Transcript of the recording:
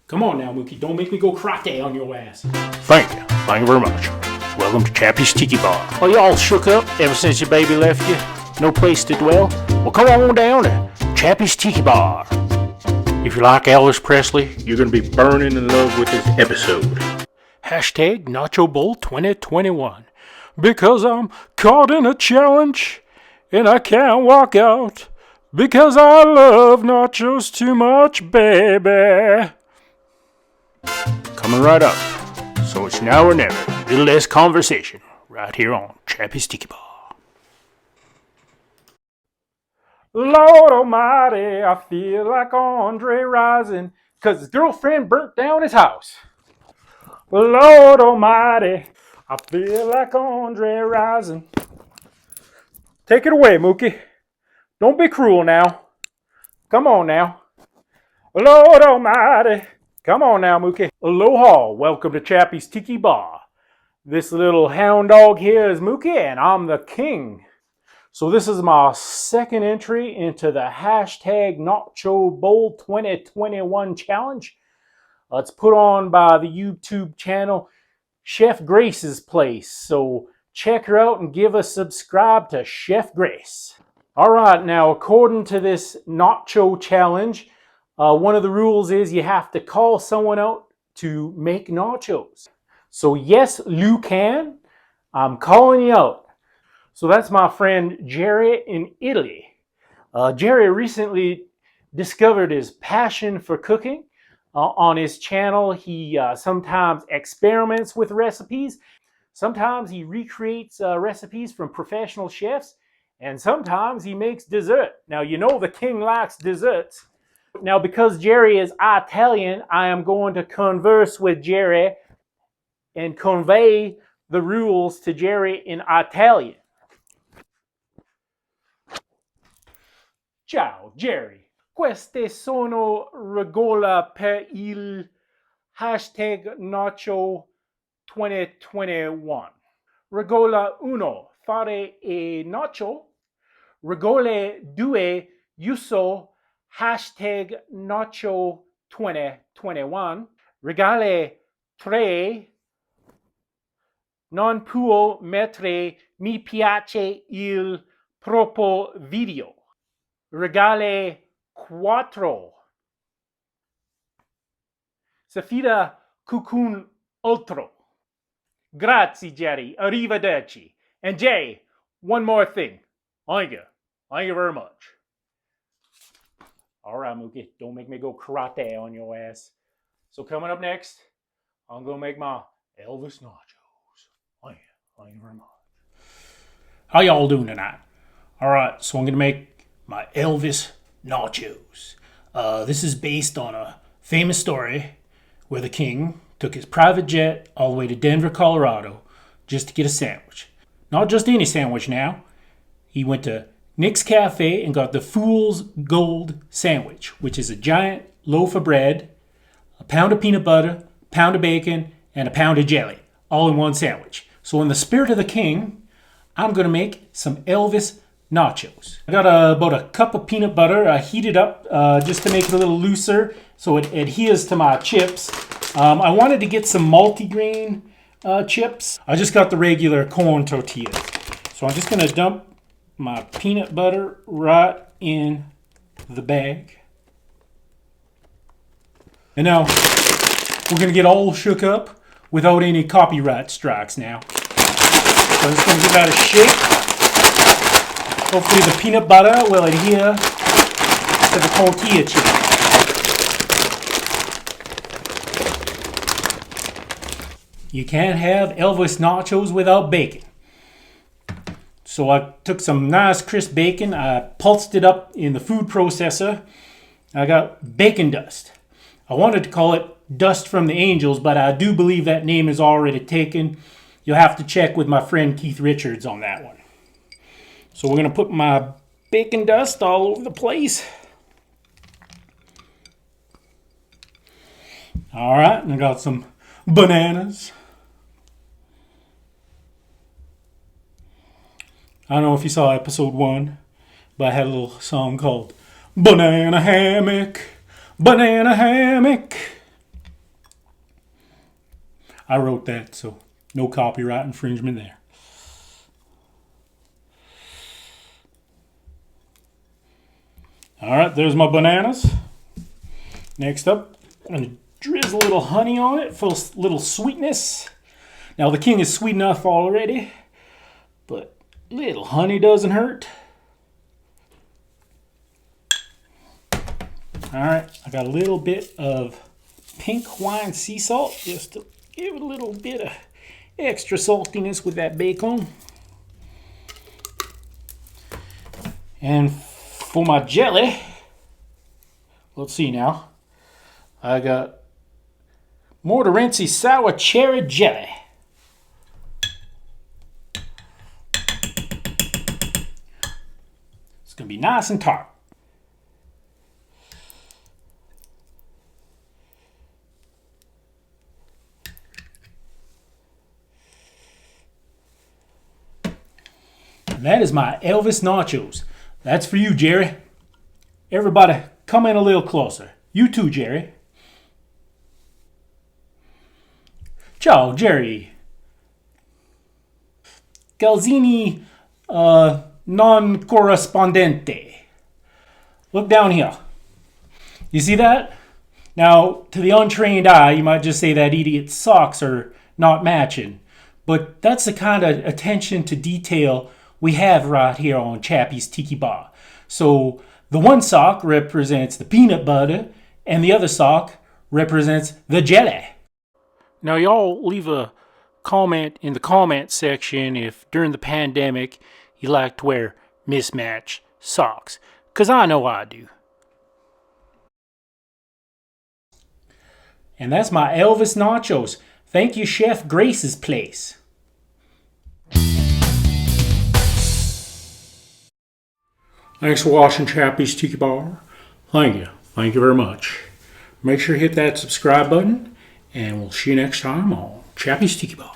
Come on now, Mookie. Don't make me go karate on your ass. Thank you. Thank you very much. Welcome to Chappie's Tiki Bar. Are you all shook up ever since your baby left you? No place to dwell? Well, come on down to Chappie's Tiki Bar. If you like Elvis Presley, you're going to be burning in love with this episode. Hashtag Nacho Bowl 2021. Because I'm caught in a challenge and I can't walk out. Because I love nachos too much, baby. Coming right up. So it's now or never. A little less conversation. Right here on Chappie's Tiki Bar. Lord Almighty, I feel like Andre Rising, 'cause his girlfriend burnt down his house. Lord Almighty, I feel like Andre Rising. Take it away, Mookie. Don't be cruel now. Come on now. Lord Almighty. Come on now, Mookie. Aloha. Welcome to Chappie's Tiki Bar. This little hound dog here is Mookie, and I'm the king. So this is my second entry into the hashtag Nacho Bowl 2021 challenge. It's put on by the YouTube channel Chef Grace's Place. So check her out and give a subscribe to Chef Grace. All right, now according to this nacho challenge, one of the rules is you have to call someone out to make nachos. So yes, Lou can. I'm calling you out. So that's my friend Jerry in Italy. Jerry recently discovered his passion for cooking. On his channel, he sometimes experiments with recipes. Sometimes he recreates recipes from professional chefs. And sometimes he makes dessert. Now, you know the king likes desserts. Now, because Jerry is Italian, I am going to converse with Jerry and convey the rules to Jerry in Italian. Ciao, Jerry. Queste sono regole per il hashtag Nacho 2021. Regola 1. Fare e nacho. Regole 2. Uso hashtag Nacho 2021. Regale 3. Non può mettere mi piace il proprio video. Regale 4. Se fida cucun altro. Grazie, Jerry. Arrivederci. And Jay, one more thing. Thank you. Thank you very much. All right, Mookie. Don't make me go karate on your ass. So coming up next, I'm going to make my Elvis Nachos. Thank you. Thank you very much. How y'all doing tonight? All right, so I'm going to make my Elvis Nachos. This is based on a famous story where the king took his private jet all the way to Denver, Colorado, just to get a sandwich. Not just any sandwich now. He went to Nick's Cafe and got the Fool's Gold Sandwich, which is a giant loaf of bread, a pound of peanut butter, a pound of bacon, and a pound of jelly, all in one sandwich. So in the spirit of the king, I'm going to make some Elvis Nachos. I got about a cup of peanut butter. I heated up just to make it a little looser so it adheres to my chips. I wanted to get some multigrain chips. I just got the regular corn tortillas. So I'm just going to dump my peanut butter right in the bag. And now we're going to get all shook up without any copyright strikes now. So I'm just going to give that a shake. Hopefully the peanut butter will adhere to the tortilla chip. You can't have Elvis Nachos without bacon. So I took some nice crisp bacon, I pulsed it up in the food processor. I got bacon dust. I wanted to call it Dust from the Angels, but I do believe that name is already taken. You'll have to check with my friend Keith Richards on that one. So we're going to put my bacon dust all over the place. All right, and I got some bananas. I don't know if you saw episode 1, but I had a little song called Banana Hammock, Banana Hammock. I wrote that, so no copyright infringement there. All right, there's my bananas. Next up, I'm going to drizzle a little honey on it for a little sweetness. Now, the king is sweet enough already, but little honey doesn't hurt. All right, I got a little bit of pink Hawaiian sea salt just to give it a little bit of extra saltiness with that bacon. And for my jelly, let's see now, I got Montmorency sour cherry jelly. It's gonna be nice and tart. And that is my Elvis Nachos. That's for you, Jerry. Everybody, come in a little closer. You too, Jerry. Ciao, Jerry. Galzini non corrispondente. Look down here. You see that? Now, to the untrained eye, you might just say that idiot's socks are not matching. But that's the kind of attention to detail we have right here on Chappie's Tiki Bar. So the one sock represents the peanut butter, and the other sock represents the jelly. Now, y'all leave a comment in the comment section if during the pandemic you like to wear mismatched socks, because I know I do. And that's my Elvis Nachos. Thank you, Chef Grace's place. Thanks for watching Chappie's Tiki Bar. Thank you. Thank you very much. Make sure you hit that subscribe button, and we'll see you next time on Chappie's Tiki Bar.